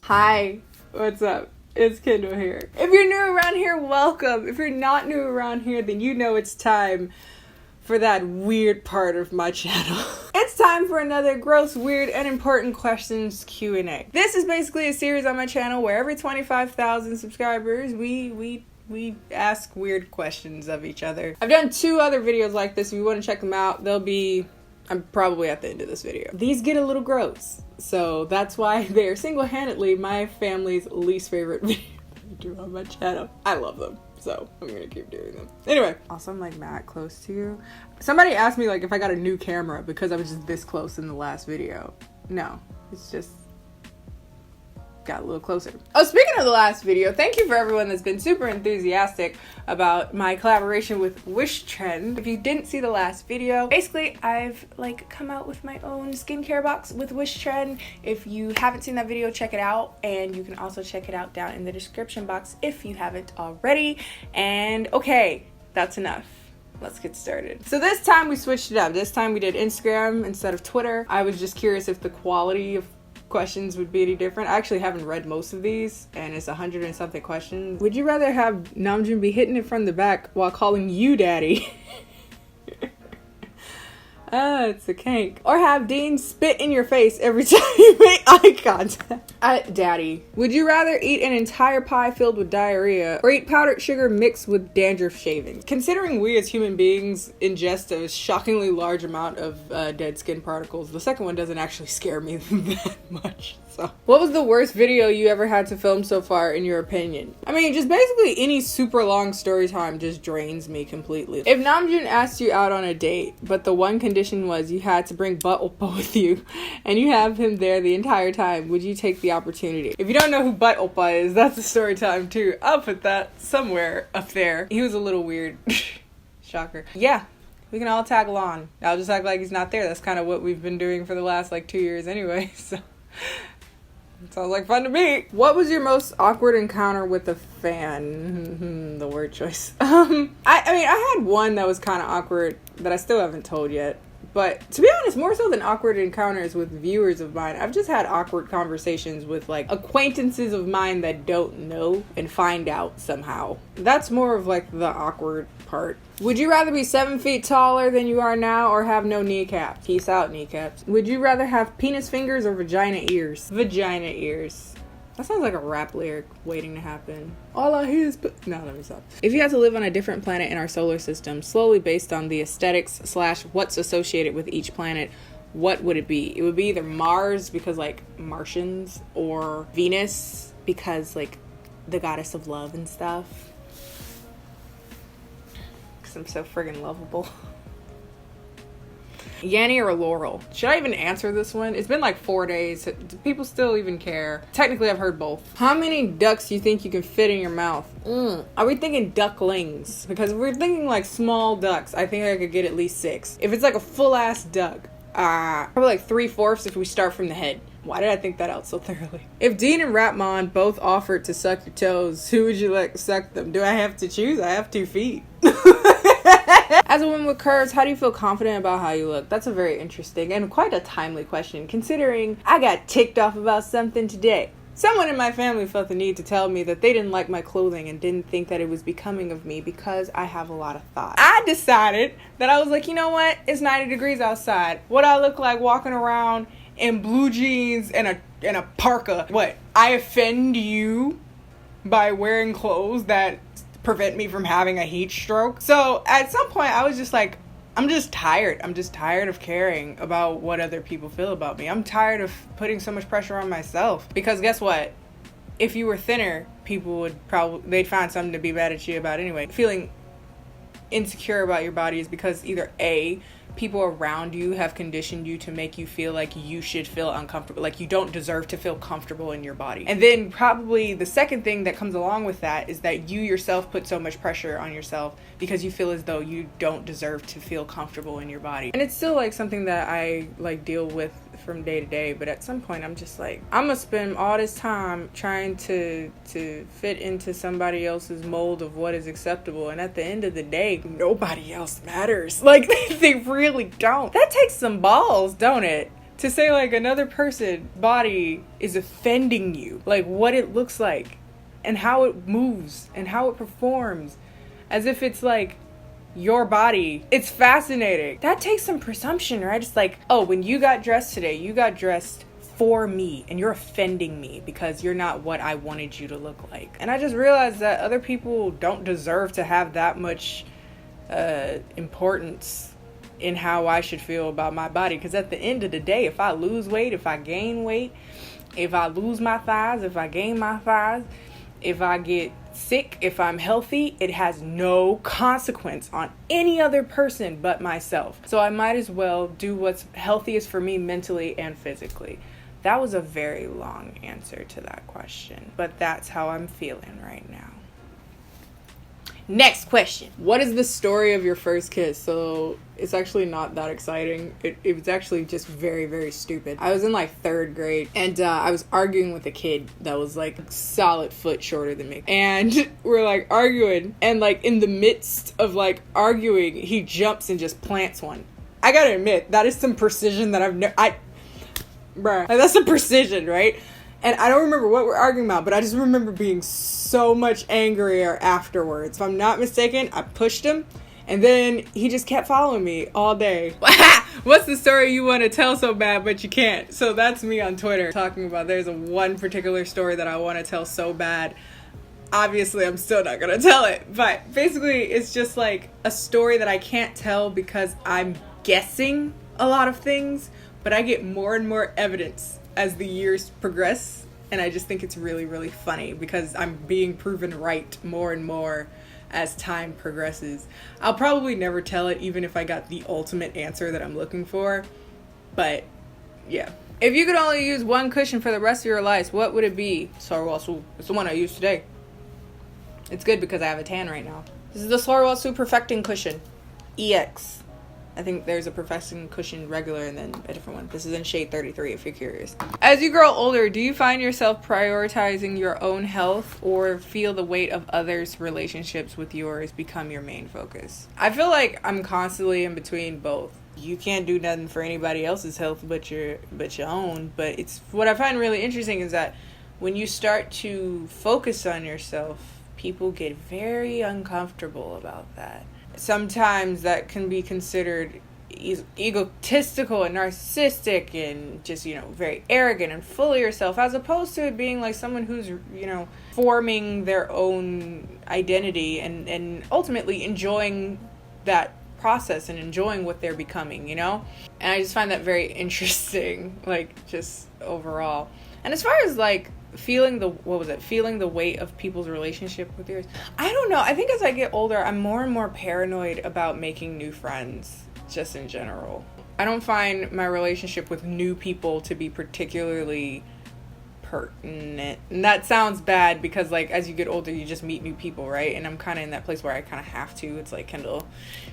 Hi, what's up? It's Kendall here. If you're new around here, welcome. If you're not new around here, then you know it's time for that weird part of my channel. It's time for another gross, weird, and important questions Q&A. This is basically a series on my channel where every 25,000 subscribers, we ask weird questions of each other. I've done 2 other videos like this. If you want to check them out, I'm probably at the end of this video. These get a little gross, so that's why they are single-handedly my family's least favorite video to do on my channel. I love them, so I'm gonna keep doing them. Anyway, also I'm like mad close to you. Somebody asked me like if I got a new camera because I was just this close in the last video. No, it's just got a little closer. Oh, speaking of the last video, thank you for everyone that's been super enthusiastic about my collaboration with Wish Trend. If you didn't see the last video, basically I've come out with my own skincare box with Wish Trend. If you haven't seen that video, check it out, and you can also check it out down in the description box if you haven't already. And okay, that's enough. Let's get started. So this time we switched it up. This time we did Instagram instead of Twitter. I was just curious if the quality of questions would be any different. I actually haven't read most of these, and it's 100 and something questions. Would you rather have Namjoon be hitting it from the back while calling you daddy? It's a kink. Or have Dean spit in your face every time you make eye contact. Daddy. Would you rather eat an entire pie filled with diarrhea or eat powdered sugar mixed with dandruff shavings? Considering we as human beings ingest a shockingly large amount of dead skin particles, the second one doesn't actually scare me that much. So, what was the worst video you ever had to film so far, in your opinion? I mean, just basically any super long story time just drains me completely. If Namjoon asked you out on a date, but the one condition was you had to bring butt oppa with you, and you have him there the entire time, would you take the opportunity? If you don't know who butt oppa is, that's a story time too. I'll put that somewhere up there. He was a little weird. Shocker. Yeah. We can all tag along. I'll just act like he's not there. That's kind of what we've been doing for the last 2 years anyway, so sounds like fun to me. What was your most awkward encounter with a fan? The word choice. I mean, I had one that was kind of awkward that I still haven't told yet. But to be honest, more so than awkward encounters with viewers of mine, I've just had awkward conversations with acquaintances of mine that don't know and find out somehow. That's more of the awkward part. Would you rather be 7 feet taller than you are now or have no kneecaps? Peace out, kneecaps. Would you rather have penis fingers or vagina ears? Vagina ears. That sounds like a rap lyric waiting to happen. All I hear is no, let me stop. If you had to live on a different planet in our solar system, slowly based on the aesthetics / what's associated with each planet, what would it be? It would be either Mars because Martians, or Venus because the goddess of love and stuff. Because I'm so friggin' lovable. Yanni or Laurel? Should I even answer this one? It's been 4 days. Do people still even care? Technically, I've heard both. How many ducks do you think you can fit in your mouth? Are we thinking ducklings? Because if we're thinking small ducks, I think I could get at least 6. If it's a full-ass duck, probably 3/4 if we start from the head. Why did I think that out so thoroughly? If Dean and Ratmon both offered to suck your toes, who would you let suck them? Do I have to choose? I have 2 feet. As a woman with curves, how do you feel confident about how you look? That's a very interesting and quite a timely question, considering I got ticked off about something today. Someone in my family felt the need to tell me that they didn't like my clothing and didn't think that it was becoming of me because I have a lot of thought. I decided that I was like, you know what? It's 90 degrees outside. What I look like walking around in blue jeans and a parka? What? I offend you by wearing clothes that prevent me from having a heat stroke? So at some point I was just like, I'm just tired. I'm just tired of caring about what other people feel about me. I'm tired of putting so much pressure on myself. Because guess what? If you were thinner, people would they'd find something to be mad at you about anyway. Feeling insecure about your body is because either A, people around you have conditioned you to make you feel like you should feel uncomfortable, like you don't deserve to feel comfortable in your body. And then probably the second thing that comes along with that is that you yourself put so much pressure on yourself because you feel as though you don't deserve to feel comfortable in your body. And it's still something that I deal with from day to day, but at some point I'm just I'm gonna spend all this time trying to fit into somebody else's mold of what is acceptable, and at the end of the day nobody else matters. They really don't. That takes some balls, don't it? to say like another person's body is offending you, like what it looks like and how it moves and how it performs, as if it's like your body. It's fascinating. That takes some presumption, right? It's like, oh, when you got dressed today, you got dressed for me and you're offending me because you're not what I wanted you to look like. And I just realized that other people don't deserve to have that much importance in how I should feel about my body, because at the end of the day, if I lose weight, if I gain weight, if I lose my thighs, if I gain my thighs, if I get sick, if I'm healthy, it has no consequence on any other person but myself. So I might as well do what's healthiest for me mentally and physically. That was a very long answer to that question, but that's how I'm feeling right now. Next question. What is the story of your first kiss? So it's actually not that exciting. It was actually just very, very stupid. I was in like 3rd grade and I was arguing with a kid that was like a solid foot shorter than me. And we're like arguing, and like in the midst of like arguing, he jumps and just plants one. I gotta admit, that is some precision that bruh, like, that's some precision, right? And I don't remember what we're arguing about, but I just remember being so much angrier afterwards. If I'm not mistaken, I pushed him, and then he just kept following me all day. What's the story you want to tell so bad, but you can't? So that's me on Twitter talking about there's one particular story that I want to tell so bad. Obviously, I'm still not going to tell it. But basically, it's just like a story that I can't tell because I'm guessing a lot of things, but I get more and more evidence as the years progress, and I just think it's really, really funny because I'm being proven right more and more as time progresses. I'll probably never tell it even if I got the ultimate answer that I'm looking for, but yeah. If you could only use one cushion for the rest of your life, what would it be? Sarwasu. It's the one I used today. It's good because I have a tan right now. This is the Sarwasu Perfecting Cushion EX. I think there's a Perfecting Cushion regular and then a different one. This is in shade 33 if you're curious. As you grow older, do you find yourself prioritizing your own health or feel the weight of others' relationships with yours become your main focus? I feel like I'm constantly in between both. You can't do nothing for anybody else's health but your own. But it's what I find really interesting is that when you start to focus on yourself, people get very uncomfortable about that. Sometimes that can be considered egotistical and narcissistic and just, very arrogant and full of yourself, as opposed to it being like someone who's, forming their own identity and ultimately enjoying that process and enjoying what they're becoming, And I just find that very interesting, like, just overall. And as far as, like, feeling the weight of people's relationship with yours, I don't know. I think as I get older, I'm more and more paranoid about making new friends, just in general. I don't find my relationship with new people to be particularly pertinent. And that sounds bad because, like, as you get older, you just meet new people, right? And I'm kind of in that place where I kind of have to. It's like, Kendall,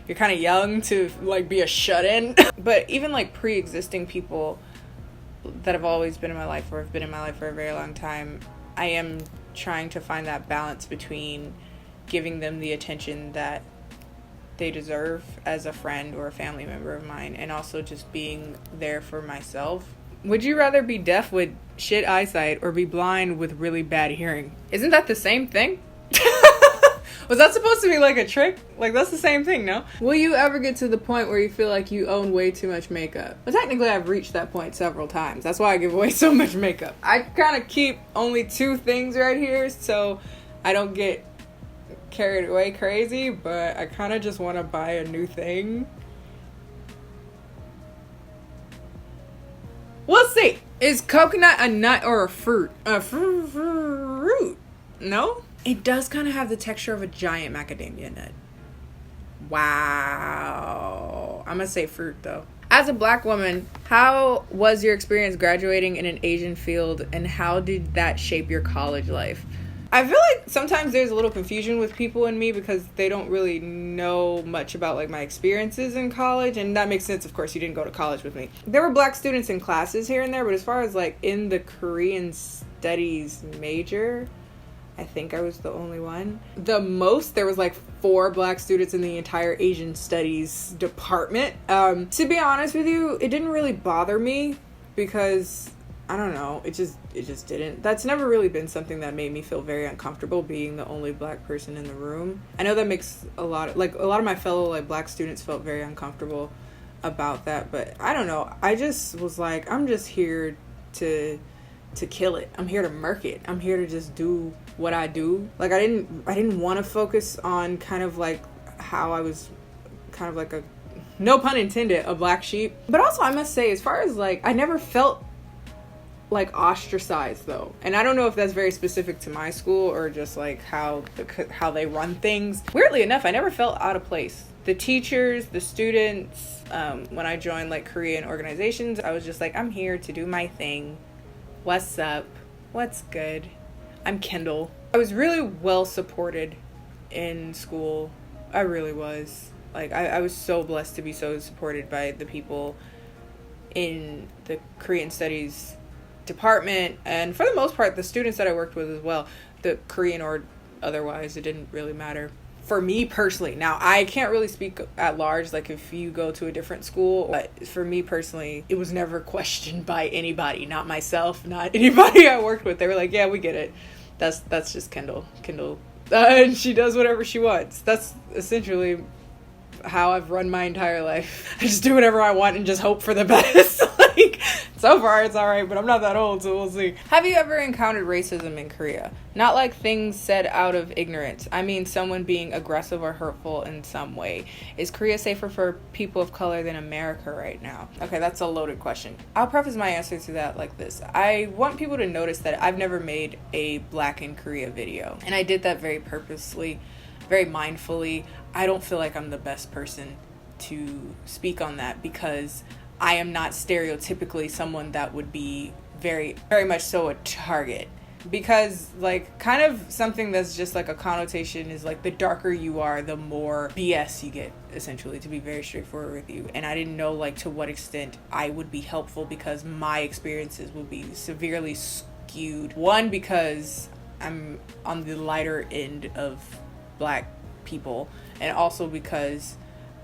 you're kind of young to, like, be a shut-in. But even, like, pre-existing people that have always been in my life or have been in my life for a very long time, I am trying to find that balance between giving them the attention that they deserve as a friend or a family member of mine, and also just being there for myself. Would you rather be deaf with shit eyesight or be blind with really bad hearing? Isn't that the same thing? Was that supposed to be like a trick? Like, that's the same thing, no? Will you ever get to the point where you feel like you own way too much makeup? Well, technically, I've reached that point several times. That's why I give away so much makeup. I kind of keep only 2 things right here, so I don't get carried away crazy, but I kind of just want to buy a new thing. We'll see. Is coconut a nut or a fruit? A fruit. No? It does kind of have the texture of a giant macadamia nut. Wow. I'm going to say fruit, though. As a black woman, how was your experience graduating in an Asian field, and how did that shape your college life? I feel like sometimes there's a little confusion with people and me because they don't really know much about, like, my experiences in college, and that makes sense. Of course, you didn't go to college with me. There were black students in classes here and there, but as far as, like, in the Korean studies major, I think I was the only one. The most, there was like 4 black students in the entire Asian studies department. To be honest with you, it didn't really bother me because I don't know, it just didn't. That's never really been something that made me feel very uncomfortable, being the only black person in the room. I know that makes a lot of my fellow like black students felt very uncomfortable about that, but I don't know. I just was like, I'm just here to kill it. I'm here to murk it. I'm here to just do what I do. Like I didn't want to focus on kind of like how I was kind of like a, no pun intended, a black sheep. But also I must say, as far as like, I never felt like ostracized though, and I don't know if that's very specific to my school or just like how they run things. Weirdly enough, I never felt out of place. The teachers, the students, when I joined like Korean organizations, I was just like, I'm here to do my thing. What's up? What's good? I'm Kendall. I was really well supported in school. I really was. Like, I was so blessed to be so supported by the people in the Korean Studies department, and for the most part, the students that I worked with as well. The Korean or otherwise, it didn't really matter. For me personally, now I can't really speak at large, like if you go to a different school, but for me personally, it was never questioned by anybody, not myself, not anybody I worked with. They were like, yeah, we get it. That's just Kendall, and she does whatever she wants. That's essentially how I've run my entire life. I just do whatever I want and just hope for the best. Like, so far it's all right, but I'm not that old, so we'll see. Have you ever encountered racism in Korea? Not like things said out of ignorance. I mean someone being aggressive or hurtful in some way. Is Korea safer for people of color than America right now? Okay, that's a loaded question. I'll preface my answer to that like this. I want people to notice that I've never made a Black in Korea video, and I did that very purposely, very mindfully. I don't feel like I'm the best person to speak on that because I am not stereotypically someone that would be very, very much so a target. Because, like, kind of something that's just like a connotation is like the darker you are, the more BS you get, essentially, to be very straightforward with you. And I didn't know, like, to what extent I would be helpful because my experiences would be severely skewed. One, because I'm on the lighter end of Black people, and also because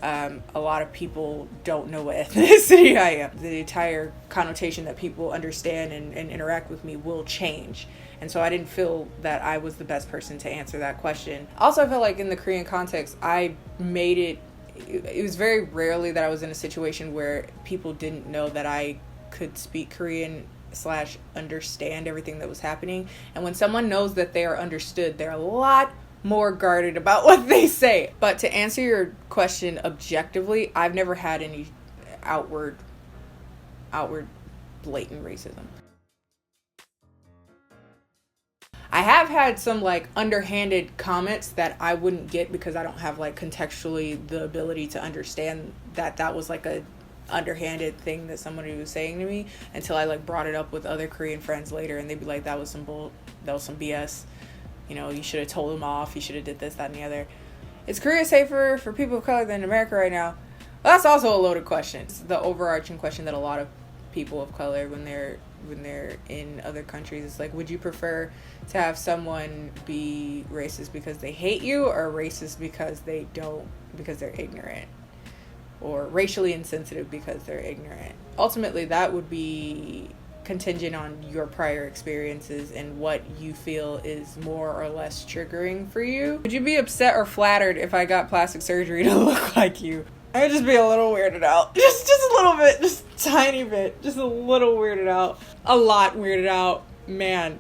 a lot of people don't know what ethnicity I am. The entire connotation that people understand and interact with me will change. And so I didn't feel that I was the best person to answer that question. Also, I felt like in the Korean context, I made it was very rarely that I was in a situation where people didn't know that I could speak Korean / understand everything that was happening. And when someone knows that they are understood, they're a lot more guarded about what they say. But to answer your question objectively, I've never had any outward blatant racism. I have had some like underhanded comments that I wouldn't get because I don't have like contextually the ability to understand that was like a underhanded thing that somebody was saying to me until I like brought it up with other Korean friends later, and they'd be like, that was some BS. You know, you should have told them off. You should have did this, that, and the other. Is Korea safer for people of color than America right now? Well, that's also a loaded question. It's the overarching question that a lot of people of color, when they're in other countries, it's like, would you prefer to have someone be racist because they hate you, or racist because they're ignorant, or racially insensitive because they're ignorant? Ultimately, that would be contingent on your prior experiences and what you feel is more or less triggering for you. Would you be upset or flattered if I got plastic surgery to look like you? I would just be a little weirded out. Just a little bit. Just a tiny bit. Just a little weirded out. A lot weirded out. Man,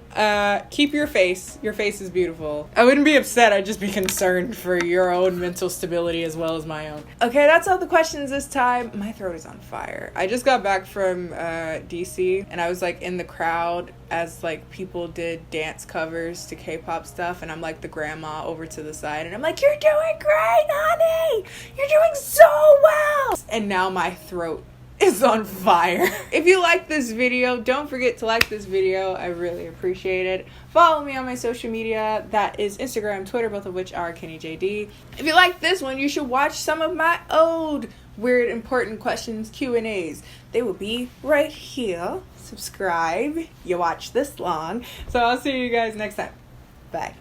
keep your face. Your face is beautiful. I wouldn't be upset. I'd just be concerned for your own mental stability as well as my own. Okay, that's all the questions this time. My throat is on fire. I just got back from DC, and I was like in the crowd as like people did dance covers to K-pop stuff, and I'm like the grandma over to the side, and I'm like, you're doing great, honey. You're doing so well. And now my throat is on fire. If you like this video, don't forget to like this video. I really appreciate it. Follow me on my social media. That is Instagram, Twitter, both of which are KennieJD. If you like this one, you should watch some of my old weird important questions Q&As. They will be right here. Subscribe. You watch this long. So I'll see you guys next time. Bye.